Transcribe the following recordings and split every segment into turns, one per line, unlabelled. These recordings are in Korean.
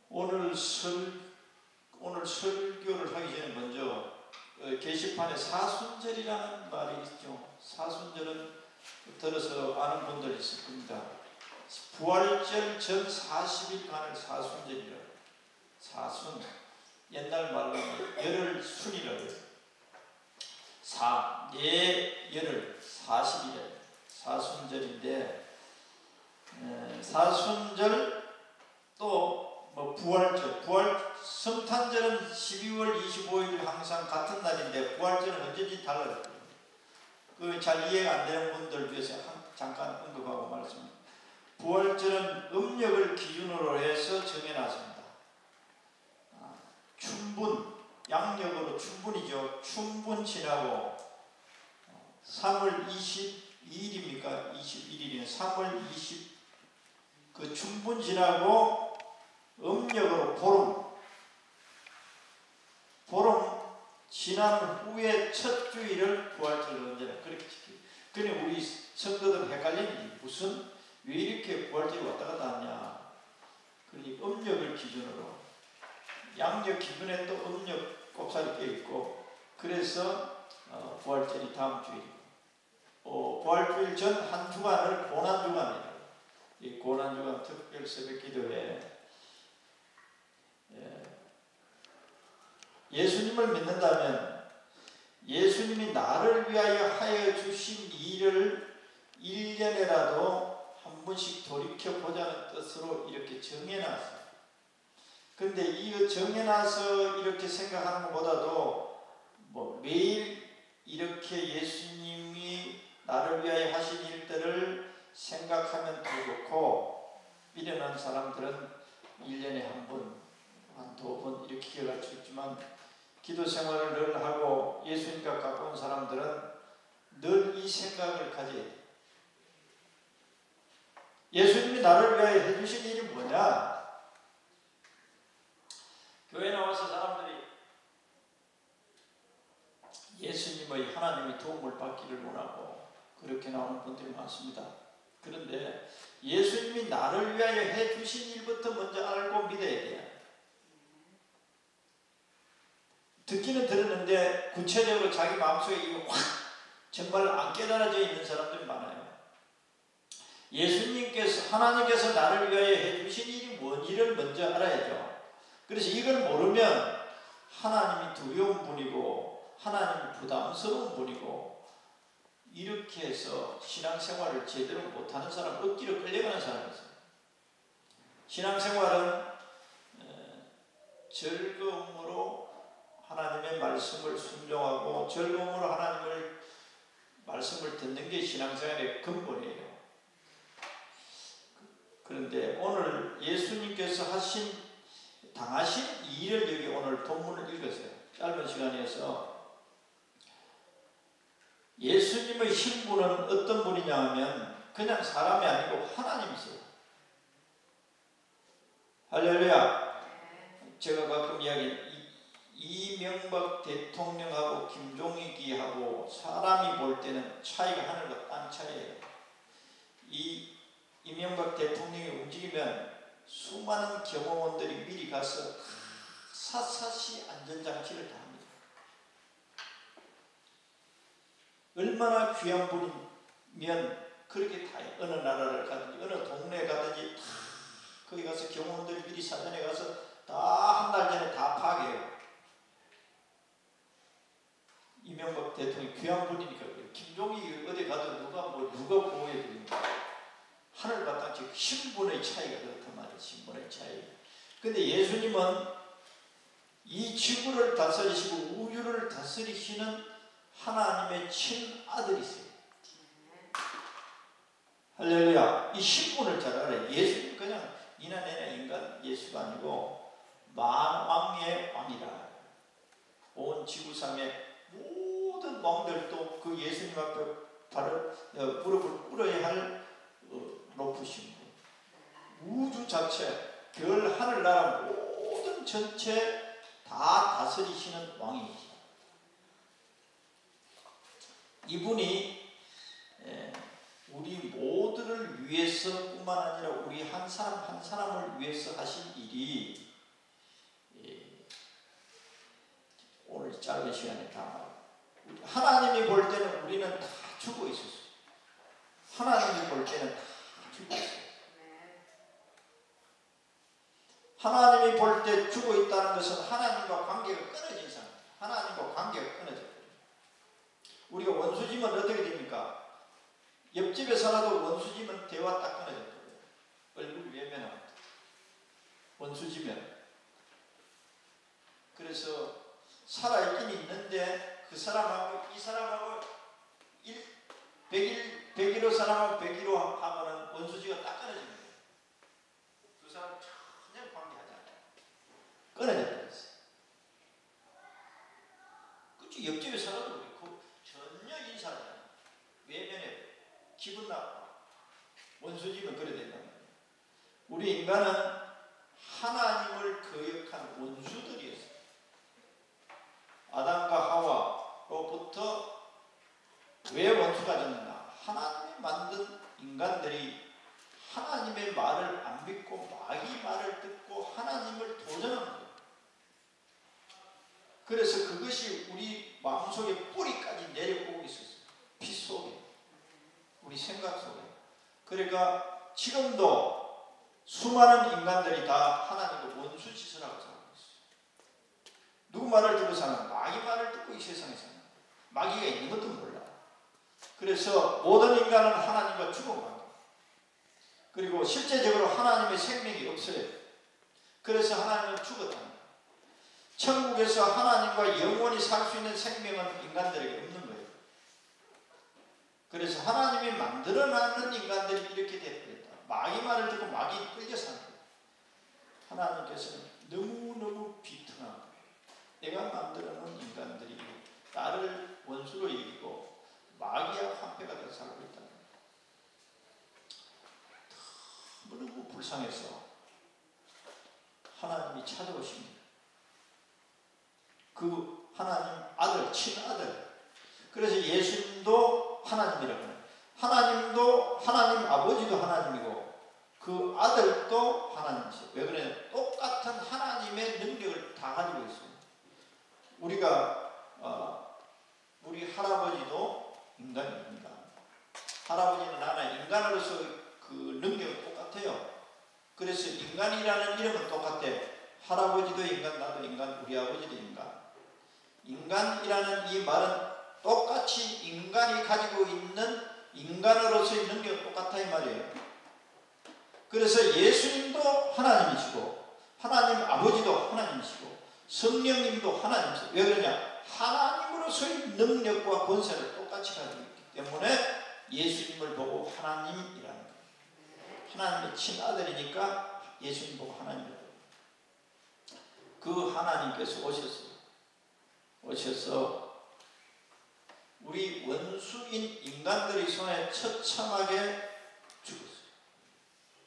오늘 설교를 하기 전에 먼저 게시판에 사순절이라는 말이 있죠. 사순절은 들어서 아는 분들 있을 겁니다. 부활절 전 40일간을 사순절이라고. 사순, 옛날 말로 열흘순이라고 해요. 열흘 40일 사순절인데, 사순절 또 부활절, 성탄절은 12월 25일 항상 같은 날인데 부활절은 언제든지 달라요. 그 잘 이해가 안 되는 분들 위해서 잠깐 언급하고 말씀드립니다. 부활절은 음력을 기준으로 해서 정해놨습니다. 춘분, 양력으로 춘분이죠. 춘분 지나고 3월 22일입니까? 21일이면 3월 20, 그 춘분 지나고 음력으로 보름 지난 후에 첫 주일을 부활절로 언제나 그렇게 지켜요. 그러니 우리 성도들 헷갈리는 게 무슨 왜 이렇게 부활절이 왔다 갔다 하냐. 그러니 음력을 기준으로, 양력 기준에 또 음력 꼽살이 껴있고, 그래서 부활절이 다음 주일이고, 부활주일 전 한 주간을 고난주간이라고. 이 고난주간 특별 새벽기도회, 예수님을 믿는다면 예수님이 나를 위하여 하여 주신 일을 1년에라도 한 번씩 돌이켜보자는 뜻으로 이렇게 정해놨어요. 근데 이거 정해놔서 이렇게 생각하는 것보다도 매일 이렇게 예수님이 나를 위하여 하신 일들을 생각하면 더 좋고, 미련한 사람들은 1년에 한 번, 한 두 번 이렇게 기억할 수 있지만, 기도 생활을 늘 하고 예수님과 가까운 사람들은 늘 이 생각을 가져야 돼. 예수님이 나를 위하여 해주신 일이 뭐냐? 교회 나와서 사람들이 예수님의 하나님의 도움을 받기를 원하고 그렇게 나오는 분들이 많습니다. 그런데 예수님이 나를 위하여 해주신 일부터 먼저 알고 믿어야 돼요. 듣기는 들었는데 구체적으로 자기 마음속에 이거 확 정말 안 깨달아져 있는 사람들이 많아요. 예수님께서, 하나님께서 나를 위하여 해주신 일이 뭔지를 먼저 알아야죠. 그래서 이걸 모르면 하나님이 두려운 분이고 하나님이 부담스러운 분이고, 이렇게 해서 신앙생활을 제대로 못하는 사람, 억지로 끌려가는 사람이 있어요. 신앙생활은 즐거움으로 하나님의 말씀을 순종하고 즐거움으로 하나님의 말씀을 듣는 게 신앙생활의 근본이에요. 그런데 오늘 예수님께서 당하신 일을 여기 오늘 본문을 읽으세요. 짧은 시간에서 예수님의 신분은 어떤 분이냐 하면 그냥 사람이 아니고 하나님이세요. 할렐루야. 제가 가끔 이야기해요. 이명박 대통령하고 김종익이하고 사람이 볼 때는 차이가 하늘과 땅 차이예요. 이명박 대통령이 움직이면 수많은 경호원들이 미리 가서 샅샅이 안전장치를 다 합니다. 얼마나 귀한 분이면 그렇게 다 해요. 어느 나라를 가든지 어느 동네에 가든지 다 거기 가서 경호원들이 미리 사전에 가서 다 한 달 전에 다 파악해요. 이명박 대통령이 귀한 분이니까 그래요. 김종익이 어디 가도 누가 보호해드립니다. 하늘과 땅 신분의 차이가 그렇단 말이에요. 신분의 차이. 근데 예수님은 이 지구를 다스리시고 우주를 다스리시는 하나님의 친아들이세요. 할렐루야. 이 신분을 잘 알아요. 예수님 그냥 이나 내나 인간 예수가 아니고 만왕의 왕이라. 온 지구상의 모든 왕들도 그 예수님 앞에 무릎을 꿇어야 할 높으신 분. 우주 자체, 별, 하늘, 나라 모든 전체 다 다스리시는 왕이시죠. 이분이 우리 모두를 위해서 뿐만 아니라 우리 한 사람 한 사람을 위해서 하신 일이 하나님이 볼 때 죽어 있다는 것은 하나님과 관계가 끊어진 상태. 하나님과 관계가 끊어졌거든요. 우리가 원수지면 어떻게 됩니까? 옆집에 살아도 원수지면 대화 딱 끊어졌거든요. 얼굴 외면하면 원수지면. 그래서 살아있긴 있는데 그 사람하고 이 사람하고 100일로 사람하고 100일로 하면은 원수지가 딱 끊어집니다. 두 사람 전혀 관계하지 않아요. 끊어져 버렸어요. 그치, 옆집에 살아도 그렇고 전혀 인사하지 않아요. 외면해. 기분 나빠. 원수지면 그래 된단 말이에요. 우리 인간은 하나님을 거역한 원수들이었어요. 아담과 하와로부터 왜 원수가 됐느냐? 하나님이 만든 인간들이 하나님의 말을 안 믿고 마귀 말을 듣고 하나님을 도전하는 거예요. 그래서 그것이 우리 마음속에 뿌리까지 내려오고 있었어요. 피 속에, 우리 생각 속에. 그러니까 지금도 수많은 인간들이 다 하나님과 원수 짓을 하고 살고 있어요. 누구 말을 듣고 사는? 마귀 말을 듣고 이 세상에 사는 거예요. 마귀가 있는 것도 몰라. 그래서 모든 인간은 하나님과 죽은 관계. 그리고 실제적으로 하나님의 생명이 없어요. 그래서 하나님은 죽었다는 거예요. 천국에서 하나님과 영원히 살 수 있는 생명은 인간들에게 없는 거예요. 그래서 하나님이 만들어놨는 인간들이 이렇게 되어버렸다. 마귀 말을 듣고 마귀 끌려 사는 거예요. 하나님께서는 너무너무 비통한 거예요. 내가 만들어놓은 인간들이 나를 원수로 여기고 마귀와 화폐가 되어 살고 있다는 거예요. 너무 불쌍해서 하나님이 찾아오십니다. 그 하나님 아들, 친아들. 그래서 예수님도 하나님이라고 해요. 하나님도 하나님 아버지도 하나님이고 그 아들도 하나님이세요. 왜 그래요? 똑같은 하나님의 능력을 다 가지고 있어요. 우리가 우리 할아버지도 인간입니다. 할아버지는 나나 인간으로서 그 능력은 똑같아요. 그래서 인간이라는 이름은 똑같아. 할아버지도 인간, 나도 인간, 우리 아버지도 인간. 인간이라는 이 말은 똑같이 인간이 가지고 있는 인간으로서의 능력은 똑같아 이 말이에요. 그래서 예수님도 하나님이시고 하나님 아버지도 하나님이시고 성령님도 하나님이시고 왜 그러냐? 하나님으로서의 능력과 권세를 똑같이 가지고 있기 때문에 예수님을 보고 하나님이라는 거예요. 하나님의 친아들이니까 예수님 보고 하나님이라고. 그 하나님께서 오셔서 우리 원수인 인간들의 손에 처참하게 죽었어요.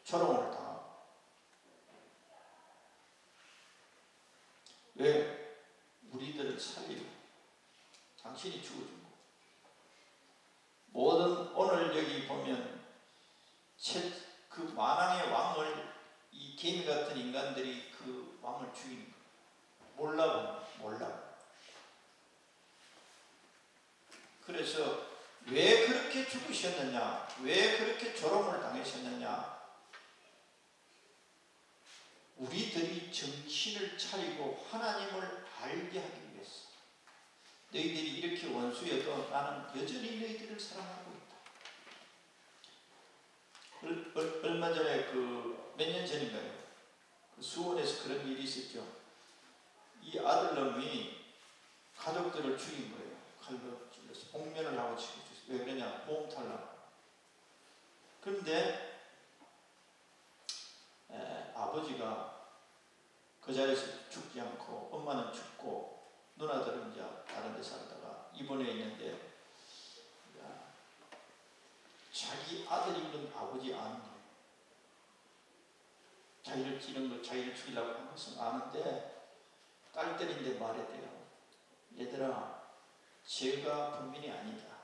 조롱을 당하고. 왜? 우리들을 살리고 당신이 죽어준 거. 모든 오늘 여기 보면 그 만왕의 왕을 이 개미 같은 인간들이 그 왕을 죽이는 거. 몰라. 그래서 왜 그렇게 죽으셨느냐? 왜 그렇게 조롱을 당하셨느냐? 우리들이 정신을 차리고 하나님을 알게 하기 위해서. 너희들이 이렇게 원수여도 나는 여전히 너희들을 사랑하고 있다. 얼마 전에 몇 년 전인가요? 그 수원에서 그런 일이 있었죠. 이 아들놈이 가족들을 죽인 거예요. 칼로 찔러서 복면을 하고 죽였어요. 왜 그러냐? 보험 탈락. 그런데 아버지가 그 자리에서 죽지 않고 엄마는 죽고 누나들은 이제 다른 데 살다가 입원해 있는데 자기 아들이 있는 아버지 아는 거예요. 자기를 찌른 거, 자기를 죽이려고 한 것은 아는데 딸들인데 말했대요. 얘들아, 죄가 범인이 아니다.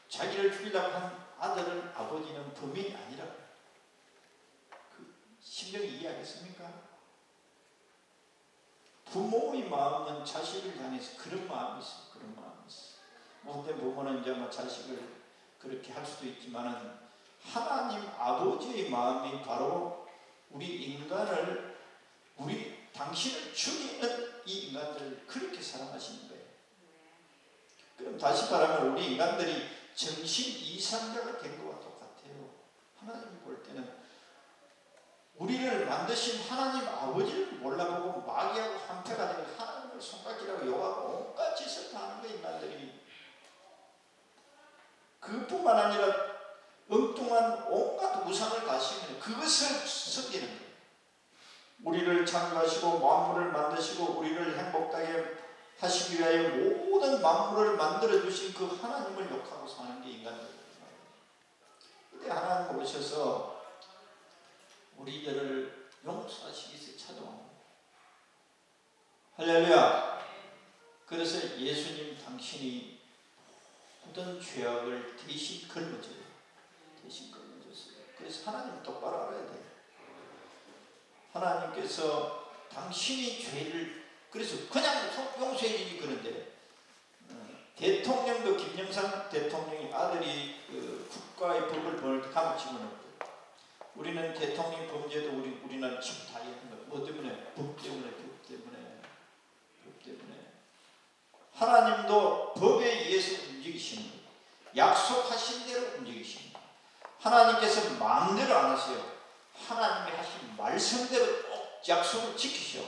자기를 죽이려고 한 아들은 아버지는 범인이 아니라고. 그 심정이 이해하겠습니까? 부모의 마음은 자식을 향해서 그런 마음이 있어요. 그런 마음이 있어요. 못된 부모는 이제 자식을 그렇게 할 수도 있지만은 하나님 아버지의 마음이 바로 당신을 죽이는 이 인간들을 그렇게 사랑하시는 거예요. 그럼 다시 말하면 우리 인간들이 정신 이상자가 된 것과 똑같아요. 하나님이 볼 때는 우리를 만드신 하나님 아버지를 몰라보고 마귀하고 한패가 되고 하나님을 손가락질하고 욕하고 온갖 짓을 다 하는 거예요. 인간들이. 그뿐만 아니라 엉뚱한 온갖 우상을 다 심는 그것을 섬기는 거예요. 우리를 창조하시고 만물을 만드시고 우리를 행복하게 하시기 위하여 모든 만물을 만들어 주신 그 하나님을 욕하고 사는 게 인간들이에요. 그때 하나님 오셔서 우리들을 용서하시기 위해서 찾아온 거예요. 할렐루야. 그래서 예수님 당신이 모든 죄악을 대신 걸머져요. 대신 걸머졌어요. 그래서 하나님 똑바로 알아야 돼요. 하나님께서 당신이 죄를 그래서 그냥 용서해 주기 그런데 대통령도 김영삼 대통령이 아들이 국가의 법을 벌일 때 감옥 집어넣었대요. 우리는 대통령 범죄도 우리나라 지금 다 있는 거예요. 뭐 때문에? 법 때문에. 하나님도 법에 의해서 움직이시는 거예요. 약속하신 대로 움직이시는 거예요. 하나님께서 마음대로 안 하세요. 하나님이 하신 말씀대로 꼭 약속을 지키셔.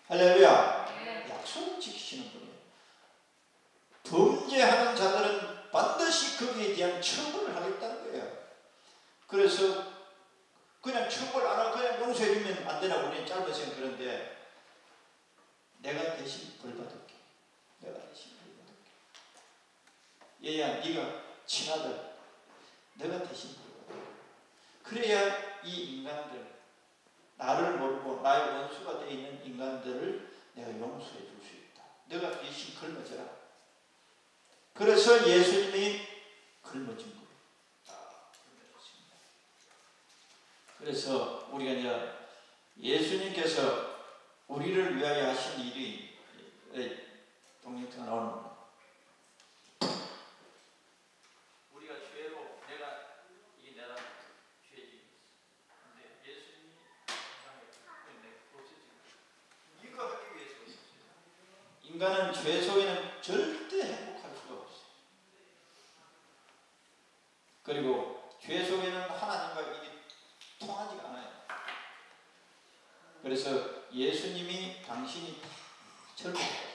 할렐루야. 약속을 지키시는 분이에요. 범죄하는 자들은 반드시 거기에 대한 처벌을 하겠다는 거예요. 그래서 그냥 처벌 안 하고 그냥 용서해주면 안 되나? 우리는 짧으신 그런데 내가 대신 벌 받을게. 내가 대신 벌 받을게. 얘야 네가 친아들 내가 대신 벌 받을게. 그래야 이 인간들 나를 모르고 나의 원수가 되어 있는 인간들을 내가 용서해 줄 수 있다. 내가 대신 걸머져라. 그래서 예수님이 걸머진 거예요. 그래서 우리가 이제 예수님께서 우리를 위하여 하신 일이 동영상 나오는 우리가 죄로 이게 내가 죄지. 근데 예수님이 이거 하기 위해서 오셨어요. 인간은 죄 속에는 절대 행복할 수가 없어요. 그리고 죄 속에는 하나님과 이게 통하지가 않아요. 그래서 예수님이 당신이 젊어졌어요.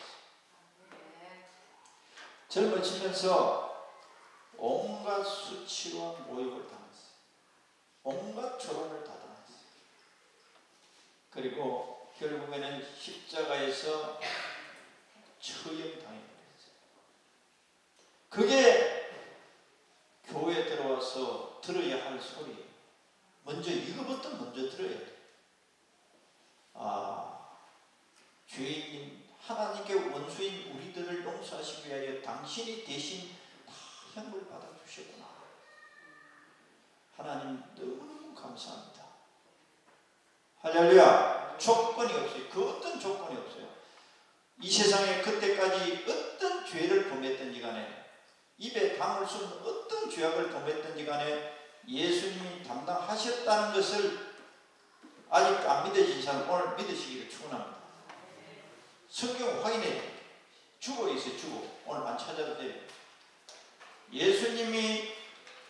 젊어지면서 온갖 수치와 모욕을 당했어요. 온갖 조롱을 다 당했어요. 그리고 결국에는 십자가에서 처형당해버렸어요. 그게 교회에 들어와서 들어야 할 소리예요. 먼저 이거부터 먼저 들어야 돼. 죄인인 하나님께 원수인 우리들을 용서하시기 위하여 당신이 대신 다 형을 받아주셨구나. 하나님 너무너무 감사합니다. 할렐루야. 조건이 없어요. 그 어떤 조건이 없어요. 이 세상에 그때까지 어떤 죄를 범했든지 간에 입에 담을 수 없는 어떤 죄악을 범했든지 간에 예수님이 담당하셨다는 것을 아직 안 믿으신 사람 오늘 믿으시기를 축원합니다. 성경 확인해야 돼요. 죽어 있어요. 죽어. 오늘 안 찾아도 돼요. 예수님이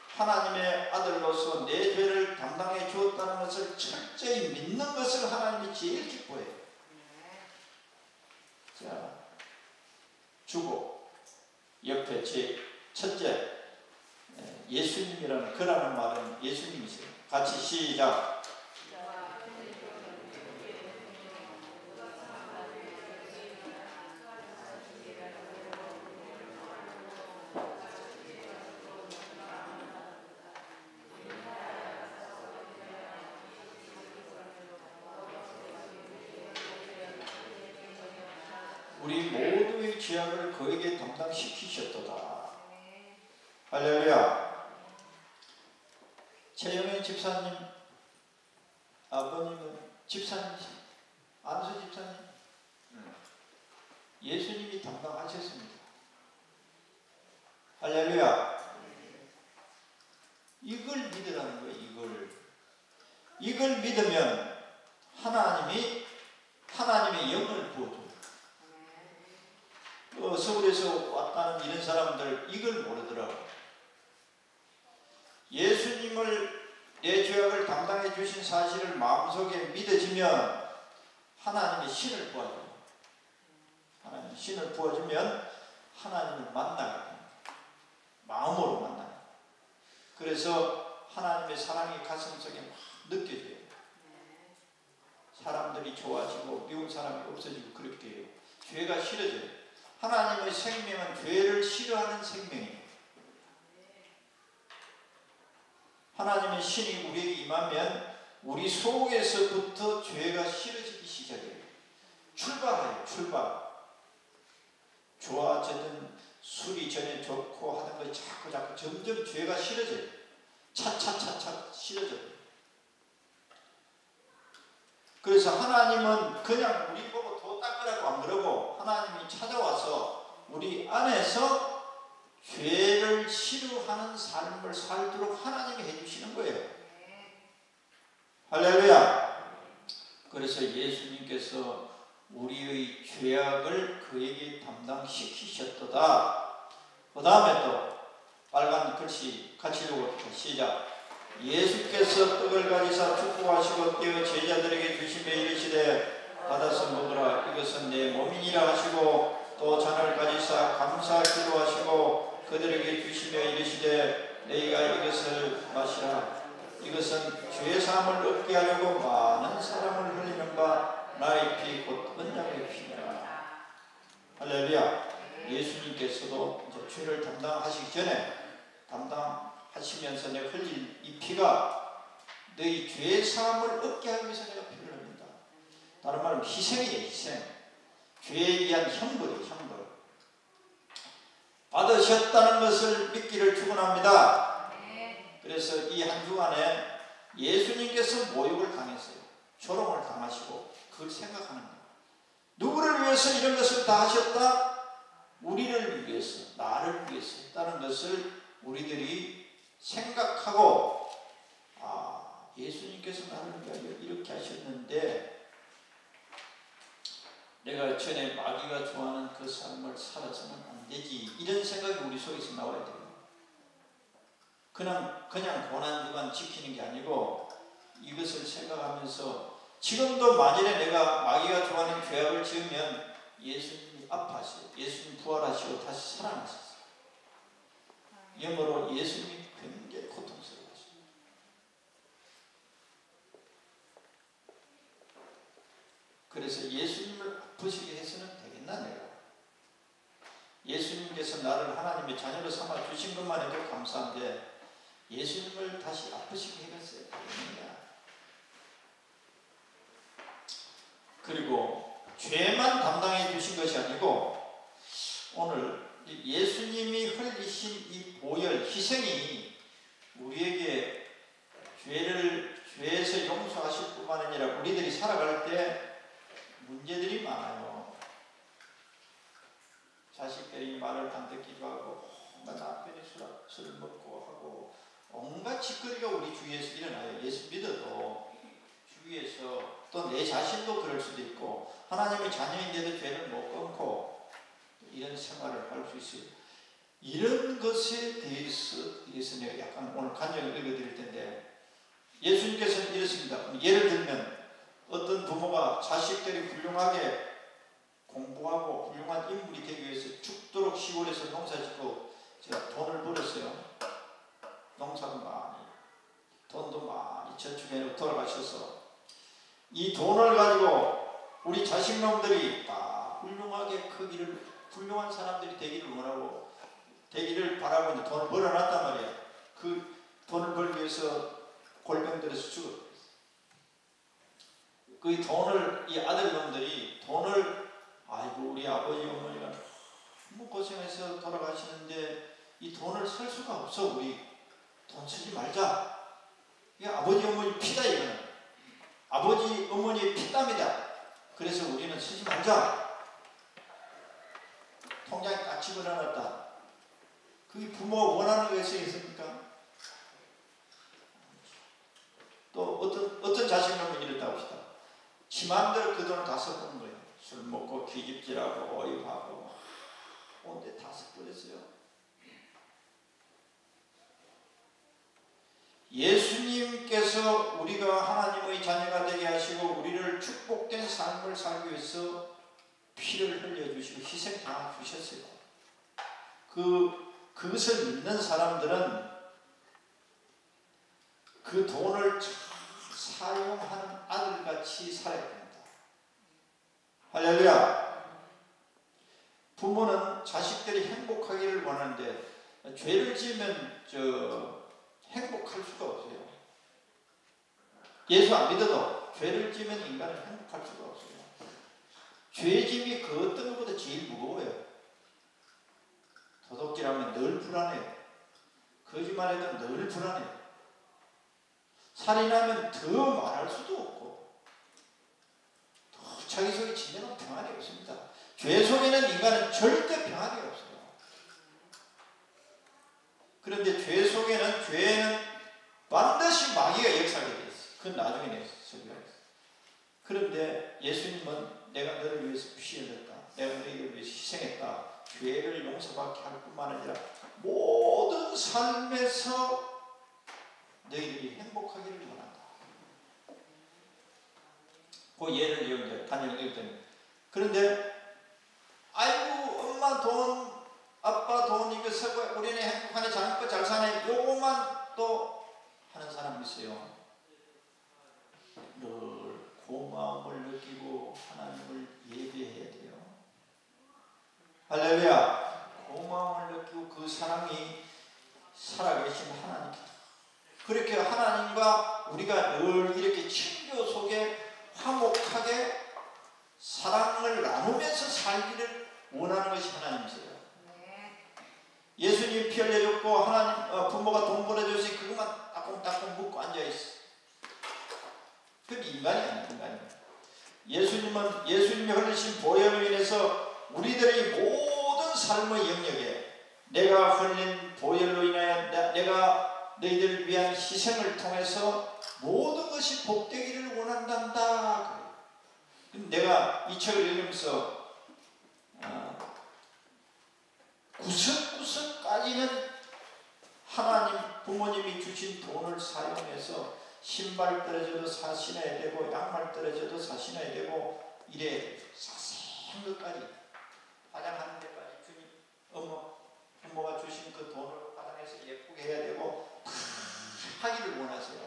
하나님의 아들로서 내 죄를 담당해 주었다는 것을 철저히 믿는 것을 하나님이 제일 기뻐해요. 자, 죽어. 옆에 제 첫째 예수님이라는 그라는 말은 예수님이세요. 같이 시작. 우리 모두의 죄악을 그에게 담당시키셨도다. 할렐루야. 최영현 집사님 아버님은 집사님이시 안수 집사님 예수님이 담당하셨습니다. 할렐루야. 이걸 믿으라는 거예요. 이걸 믿으면 하나님의 영을 부어줘요. 서울에서 왔다는 이런 사람들 이걸 모르더라고. 예수님을 내 죄악을 담당해 주신 사실을 마음속에 믿어지면 하나님의 신을 부어줘요. 하나님의 신을 부어주면 하나님을 만나게 됩니다. 마음으로 만나요. 그래서 하나님의 사랑이 가슴속에 막 느껴져요. 사람들이 좋아지고 미운 사람이 없어지고 그렇게 돼요. 죄가 싫어져요. 하나님의 생명은 죄를 싫어하는 생명이에요. 하나님의 신이 우리에게 임하면 우리 속에서부터 죄가 싫어지기 시작해요. 출발해요. 출발. 좋아지든 술이 전에 좋고 하는 거 자꾸 점점 죄가 싫어져요. 차차차차 싫어져요. 그래서 하나님은 그냥 우리 보고 도 닦으라고 안 그러고 하나님이 찾아와서 우리 안에서 죄를 싫어하는 삶을 살도록 하나님이 해주시는 거예요. 할렐루야. 그래서 예수님께서 우리의 죄악을 그에게 담당시키셨도다. 그 다음에 또 빨간 글씨 같이 읽어봅시다. 시작. 예수께서 떡을 가지사 축복하시고 떼어 제자들에게 주시며 이르시되 받아서 먹으라 이것은 내 몸이니라 하시고 또 잔을 가지사 감사 기도하시고 그들에게 주시며 이르시되 너희가 이것을 마시라 이것은 죄사함을 얻게 하려고 많은 사람을 흘리는 바 나의 피 곧 언약의 피니라. 할렐루야. 예수님께서도 이제 죄를 담당하시기 전에 담당하시면서 내가 흘릴 이 피가 너희 죄사함을 얻게 하기 위해서 내가 피를 흘린다. 다른 말은 희생이에요. 희생. 죄에 의한 형벌이에요. 형벌. 받으셨다는 것을 믿기를 축원합니다. 그래서 이 한 주간에 예수님께서 모욕을 당했어요. 조롱을 당하시고 그걸 생각하는 거예요. 누구를 위해서 이런 것을 다 하셨다? 우리를 위해서, 나를 위해서 했다는 것을 우리들이 생각하고 예수님께서 나를 위하여 이렇게 하셨는데 내가 전에 마귀가 좋아하는 그 삶을 살아서는 안 되지. 이런 생각이 우리 속에서 나와야 돼요. 그냥 고난주간 지키는 게 아니고 이것을 생각하면서 지금도 만일에 내가 마귀가 좋아하는 죄악을 지으면 예수님이 아파하세요. 예수님 부활하시고 다시 살아나셨어요. 영어로 예수님이 굉장히 고통스러워하십니다. 그래서 예수님을 아프시게 해서는 되겠나 내가? 예수님께서 나를 하나님의 자녀로 삼아 주신 것만 해도 감사한데 예수님을 다시 아프시게 해갔어요. 되겠느냐? 그리고 죄만 담당해 주신 것이 아니고 오늘 예수님이 흘리신 이 보혈, 희생이 우리에게 죄에서 용서하실 뿐만 아니라 우리들이 살아갈 때 문제들이 많아요. 자식들이 말을 안 듣기도 하고 온갖 남편이 술을 먹고 하고 온갖 짓거리가 우리 주위에서 일어나요. 예수 믿어도 주위에서 또 내 자신도 그럴 수도 있고 하나님의 자녀인데도 죄를 못 끊고 이런 생활을 할 수 있어요. 이런 것에 대해서 내가 약간 오늘 간증을 읽어드릴 텐데 예수님께서는 이렇습니다. 예를 들면 어떤 부모가 자식들이 훌륭하게 공부하고 훌륭한 인물이 되기 위해서 죽도록 시골에서 농사짓고 제가 돈을 벌었어요. 농사도 많이 돈도 많이 저축해놓고 돌아가셔서 이 돈을 가지고 우리 자식놈들이 다 훌륭하게 크기를 훌륭한 사람들이 되기를 원하고 되기를 바라고 이제 돈을 벌어놨단 말이야. 그 돈을 벌기 위해서 골병들에서 죽었어요. 그 돈을 이 아들놈들이 돈을 아이고 우리 아버지 어머니가 너무 고생해서 돌아가시는데 이 돈을 쓸 수가 없어. 우리 돈 쓰지 말자. 이게 아버지 어머니 피다 이거는. 아버지 어머니의 피땀이다. 그래서 우리는 쓰지 말자. 통장에 딱 집어넣었다. 그게 부모가 원하는 것이 있습니까? 어떤 자식놈이 이랬다 합시다. 지 마음대로 그 돈을 다 섞은 거예요. 술 먹고 기집질하고 어입하고 온데 다 섞어버렸어요. 예수님께서 우리가 하나님의 자녀가 되게 하시고 우리를 축복된 삶을 살기 위해서 피를 흘려주시고 희생 다 주셨어요. 그것을 믿는 사람들은 그 돈을 잘 사용하는 아들같이 살아야 됩니다. 할렐루야. 부모는 자식들이 행복하기를 원하는데 죄를 지으면 행복할 수가 없어요. 예수 안 믿어도 죄를 지으면 인간은 행복할 수가 없어요. 죄짐이 그 어떤 것보다 제일 무거워요. 도둑질하면 늘 불안해요. 거짓말해도 늘 불안해요. 살인하면 더 말할 수도 없고 더 자기 속에 진정한 평안이 없습니다. 죄 속에는 인간은 절대 평안이 없어요. 그런데 죄 속에는 죄는 반드시 마귀가 역사하게 돼 있어요. 그건 나중에 내가 설명하겠습니다. 그런데 예수님은 내가 너를 위해서 피 흘렸다. 내가 너희를 위해서 희생했다. 죄를 용서받게 할 뿐만 아니라 모든 삶에서 너희들이 행복하기를 원한다. 그 예를 이용해 단연히 읽었더니 그런데 아이고 엄마 돈 아빠 돈 이거 쓰고 우리는 행복하네 잘먹고 잘 사네 요것만 또 하는 사람이 있어요. 늘 고마움을 느끼고 하나님을 예배해야 돼요. 할렐루야. 고마움을 느끼고 그 사랑이 살아계신 하나님께서 그렇게 하나님과 우리가 늘 이렇게 친교 속에 화목하게 사랑을 나누면서 살기를 원하는 것이 하나님이세요. 예수님 피 흘려줬고 하나님 부모가 돈 벌어줘서 그것만 따끔따끔 묻고 앉아있어. 그건 인간이 아니야. 인간이. 예수님이 흘리신 보혈로 인해서 우리들의 모든 삶의 영역에 내가 흘린 보혈로 인하여 내가 너희들을 위한 희생을 통해서 모든 것이 복되기를 원한단다. 내가 이 책을 읽으면서 구석구석까지는 하나님 부모님이 주신 돈을 사용해서 신발 떨어져도 사신어야 되고 양말 떨어져도 사신어야 되고 이래야 돼요. 자세한 것까지 화장하는 데까지 주님 부모가 주신 그 돈으로 화장해서 예쁘게 해야 되고 다 하기를 원하세요.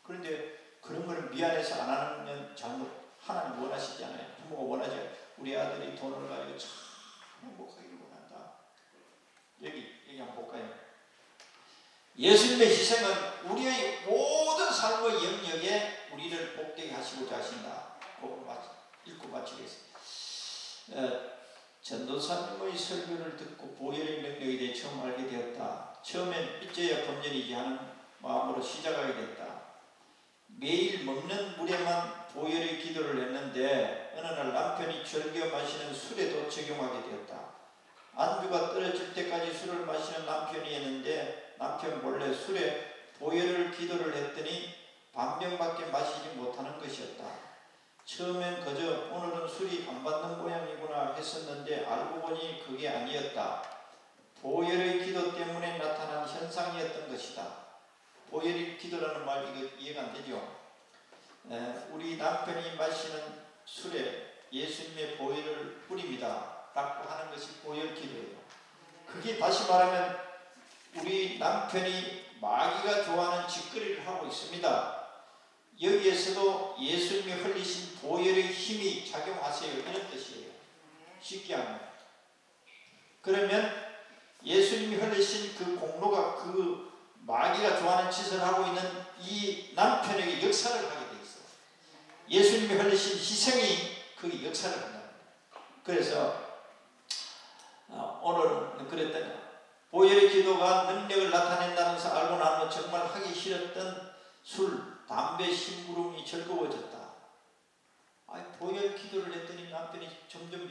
그런데 그런 거를 미안해서 안 하면 잘못 하나님 원하시지 않아요. 부모가 원하지 우리 아들이 돈을 가지고 참 행복하기를 원한다. 여기 한번 볼까요? 예수님의 희생은 우리의 모든 삶의 영역에 우리를 복되게 하시고자 하신다. 읽고 마치겠습니다. 전도사님의 설교를 듣고 보혈의 능력에 대해 처음 알게 되었다. 처음엔 빚져야 범전이지 하는 마음으로 시작하게 됐다. 매일 먹는 물에만 보혈의 기도를 했는데 어느 날 남편이 즐겨 마시는 술에도 적용하게 되었다. 안주가 떨어질 때까지 술을 마시는 남편이었는데 남편 몰래 술에 보혈을 기도를 했더니 반병밖에 마시지 못하는 것이었다. 처음엔 그저 오늘은 술이 안 받는 모양이구나 했었는데 알고 보니 그게 아니었다. 보혈의 기도 때문에 나타난 현상이었던 것이다. 보혈의 기도라는 말 이거 이해가 안 되죠? 우리 남편이 마시는 술에 예수님의 보혈을 뿌립니다 라고 하는 것이 보혈 기도예요. 그게 다시 말하면 우리 남편이 마귀가 좋아하는 짓거리를 하고 있습니다. 여기에서도 예수님이 흘리신 보혈의 힘이 작용하세요 이런 뜻이에요. 쉽게 하면. 그러면 예수님이 흘리신 그 공로가 그 마귀가 좋아하는 짓을 하고 있는 이 남편에게 역사를 하게 돼 있어요. 예수님이 흘리신 희생이 그 역사를 한다. 그래서 오늘은 그랬더니 보혈의 기도가 능력을 나타낸다는 것을 알고 나면 정말 하기 싫었던 술, 담배, 심부름이 즐거워졌다. 보혈 기도를 했더니 남편이 점점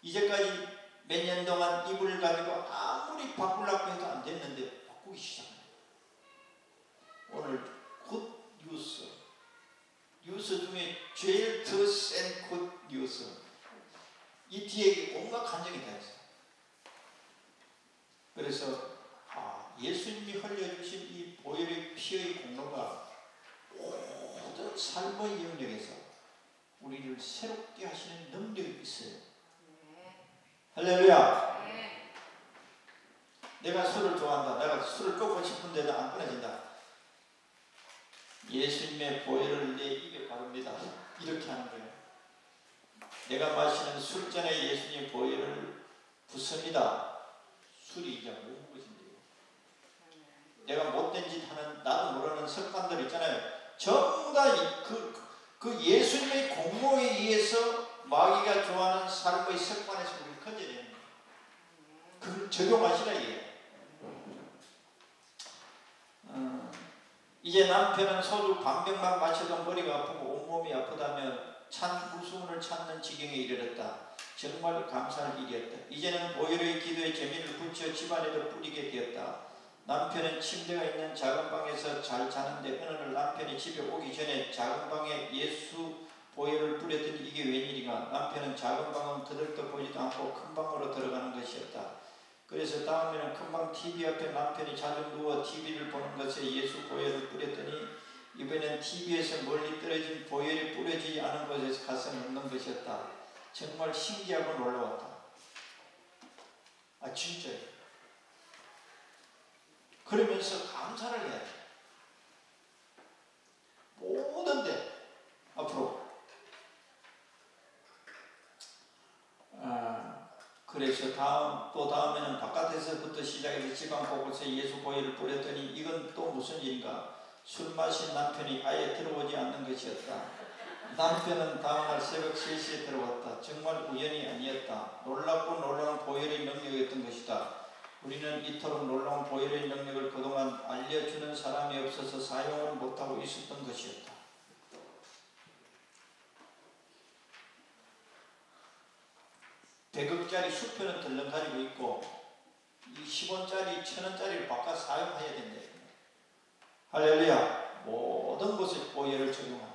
이제까지 몇 년 동안 이불을 가지고 아무리 바꾸려고 해도 안 됐는데 바꾸기 시작합니다. 오늘 굿 뉴스 중에 제일 더 센 굿 뉴스. 이 뒤에 온갖 감정이 다 있어요. 그래서 예수님이 흘려주신 이 보혈의 피의 공로가 모든 삶의 영역에서 우리를 새롭게 하시는 능력이 있어요. 할렐루야. 내가 술을 좋아한다. 내가 술을 끊고 싶은데도 안 끊어진다. 예수님의 보혈을 내 입에 바릅니다. 이렇게 하는 거예요. 내가 마시는 술잔에 예수님의 보혈을 붓습니다. 술이 이제 못 것인데요. 내가 못된 짓 하는 나도 모르는 습관들 있잖아요. 전부 다 그 예수님의 공로에 의해서 마귀가 좋아하는 삶의 습관에서 우리를 건져내는 거예요. 그걸 적용하시라 이게요. 이제 남편은 소주 반병만 마셔도 머리가 아프고 온몸이 아프다며 무수원을 찾는 지경에 이르렀다. 정말 감사할 일이었다. 이제는 보혈의 기도에 재미를 붙여 집안에도 뿌리게 되었다. 남편은 침대가 있는 작은 방에서 잘 자는데 어느 날 남편이 집에 오기 전에 작은 방에 예수 보혈을 뿌렸더니 이게 웬일인가. 남편은 작은 방은 그들도 보지도 않고 큰 방으로 들어가는 것이었다. 그래서 다음에는 큰방 TV 앞에 남편이 자주 누워 TV를 보는 것에 예수 보혈을 뿌렸더니 이번엔 TV에서 멀리 떨어진 보혈이 뿌려지지 않은 곳에서 가서 넣는 것이었다. 정말 신기하고 놀라웠다. 진짜요. 그러면서 감사를 해야 돼. 모든데 앞으로. 그래서 다음에는 바깥에서부터 시작해서 집안 곳곳에 예수 보혈을 뿌렸더니 이건 또 무슨 일인가. 술 마신 남편이 아예 들어오지 않는 것이었다. 남편은 다음날 새벽 3시에 들어왔다. 정말 우연이 아니었다. 놀랍고 놀라운 보혈의 능력이었던 것이다. 우리는 이토록 놀라운 보혈의 능력을 그동안 알려주는 사람이 없어서 사용을 못하고 있었던 것이었다. (100억짜리) 수표는 덜렁 가지고 있고 이 10원짜리 1000원짜리를 바꿔 사용해야 된다. 할렐루야. 모든 것에 보혈을 적용합니다.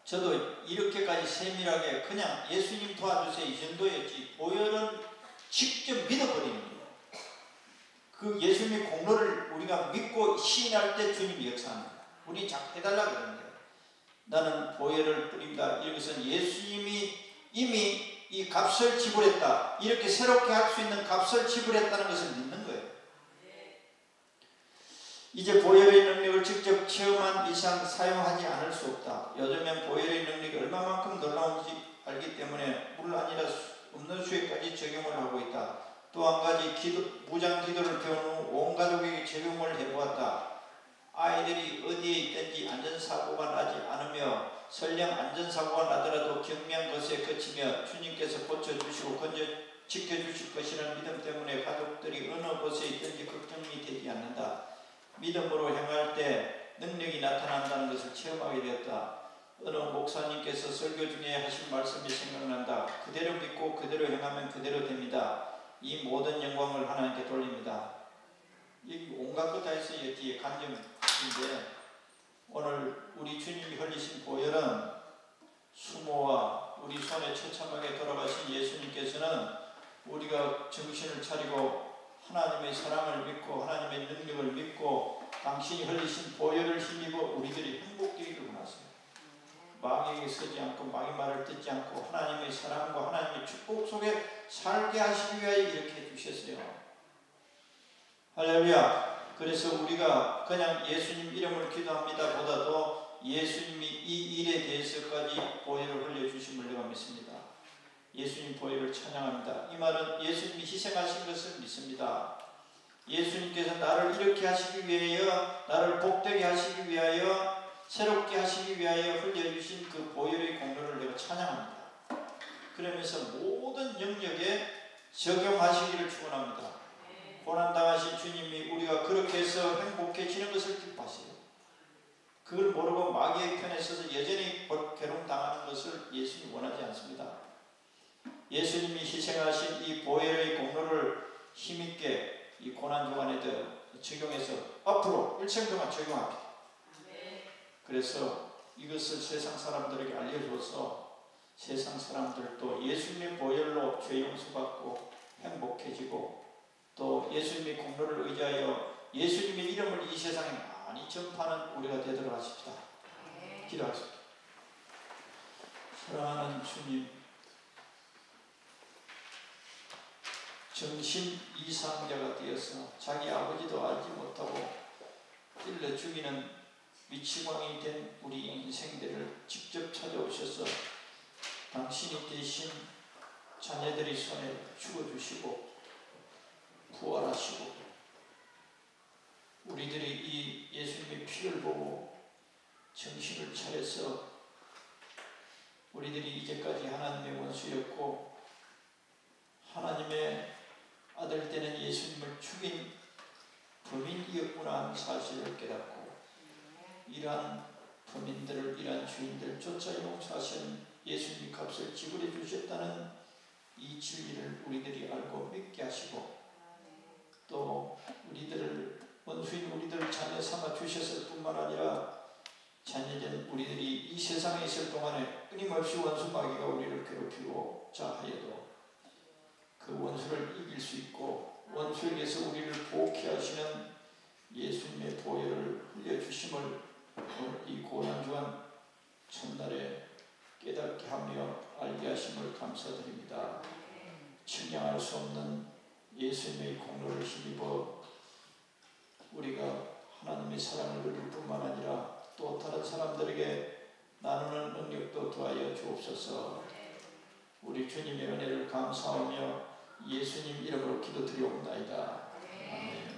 저도 이렇게까지 세밀하게 그냥 예수님 도와주세요 이 정도였지 보혈은 직접 믿어버리는 거예요. 그 예수님의 공로를 우리가 믿고 시인할 때 주님이 역사합니다. 우리 자꾸 해달라 그러는 거예요. 나는 보혈을 뿌린다. 이것은 예수님이 이미 이 값을 지불했다. 이렇게 새롭게 할 수 있는 값을 지불했다는 것을 믿는 거예요. 이제 보혈의 능력을 직접 체험한 이상 사용하지 않을 수 없다. 요즘엔 보혈의 능력이 얼마만큼 놀라운지 알기 때문에 물 아니라 없는 수에까지 적용을 하고 있다. 또 한 가지 무장 기도를 배운 후 온 가족에게 적용을 해보았다. 아이들이 어디에 있든지 안전사고가 나지 않으며 설령 안전사고가 나더라도 경미한 것에 그치며 주님께서 고쳐주시고 지켜주실 것이라는 믿음 때문에 가족들이 어느 곳에 있든지 걱정이 되지 않는다. 믿음으로 행할 때 능력이 나타난다는 것을 체험하게 되었다. 어느 목사님께서 설교 중에 하신 말씀이 생각난다. 그대로 믿고 그대로 행하면 그대로 됩니다. 이 모든 영광을 하나님께 돌립니다. 여기 온갖 것 다 있어요. 뒤에 간증인데 오늘 우리 주님이 흘리신 보혈은 수모와 우리 손에 처참하게 돌아가신 예수님께서는 우리가 정신을 차리고 하나님의 사랑을 믿고 하나님의 능력을 믿고 당신이 흘리신 보혈을 힘입어 우리들이 행복되기를 원하세요. 마귀에게 서지 않고 마귀 말을 듣지 않고 하나님의 사랑과 하나님의 축복 속에 살게 하시기 위하여 이렇게 해주셨어요. 할렐루야. 그래서 우리가 그냥 예수님 이름을 기도합니다 보다도 예수님이 이 일에 대해서까지 보혈을 흘려주심을 내가 믿습니다. 예수님 보혈을 찬양합니다. 이 말은 예수님이 희생하신 것을 믿습니다. 예수님께서 나를 이렇게 하시기 위하여 나를 복되게 하시기 위하여 새롭게 하시기 위하여 흘려주신 그 보혈의 공로를 내가 찬양합니다. 그러면서 모든 영역에 적용하시기를 축원합니다. 고난당하신 주님이 우리가 그렇게 해서 행복해지는 것을 기뻐하세요. 그걸 모르고 마귀의 편에 서서 여전히 괴롭당하는 것을 예수님이 원하지 않습니다. 예수님이 희생하신 이 보혈의 공로를 힘있게 이 고난 동안에도 적용해서 앞으로 일생 동안 적용합니다. 그래서 이것을 세상 사람들에게 알려줘서 세상 사람들도 예수님의 보혈로 죄 용서받고 행복해지고 또 예수님의 공로를 의지하여 예수님의 이름을 이 세상에 많이 전파하는 우리가 되도록 하십시다. 기도하십시다. 사랑하는 주님, 정신 이상자가 되어서 자기 아버지도 알지 못하고 찔러 죽이는 미치광이 된 우리 인생들을 직접 찾아오셔서 당신이 대신 자녀들의 손에 죽어주시고 부활하시고 우리들이 이 예수님의 피를 보고 정신을 차려서 우리들이 이제까지 하나님의 원수였고 하나님의 아들 되는 예수님을 죽인 범인이었구나 하는 사실을 깨닫고 이러한 범인들을 이러한 주인들조차 용서하신 예수님이 값을 지불해 주셨다는 이 진리를 우리들이 알고 믿게 하시고 또 우리들을 원수인 우리들을 자녀 삼아 주셨을 뿐만 아니라 자녀된 우리들이 이 세상에 있을 동안에 끊임없이 원수 마귀가 우리를 괴롭히고 자하여도 그 원수를 이길 수 있고 원수에게서 우리를 보호케 하시는 예수님의 보혈을 흘려주심을 오늘 이 고난주간 첫날에 깨닫게 하며 알게 하심을 감사드립니다. 측량할 수 없는 예수님의 공로를 힘입어 우리가 하나님의 사랑을 누릴 뿐만 아니라 또 다른 사람들에게 나누는 능력도 더하여 주옵소서. 우리 주님의 은혜를 감사하며 예수님 이름으로 기도드리옵나이다. 아멘.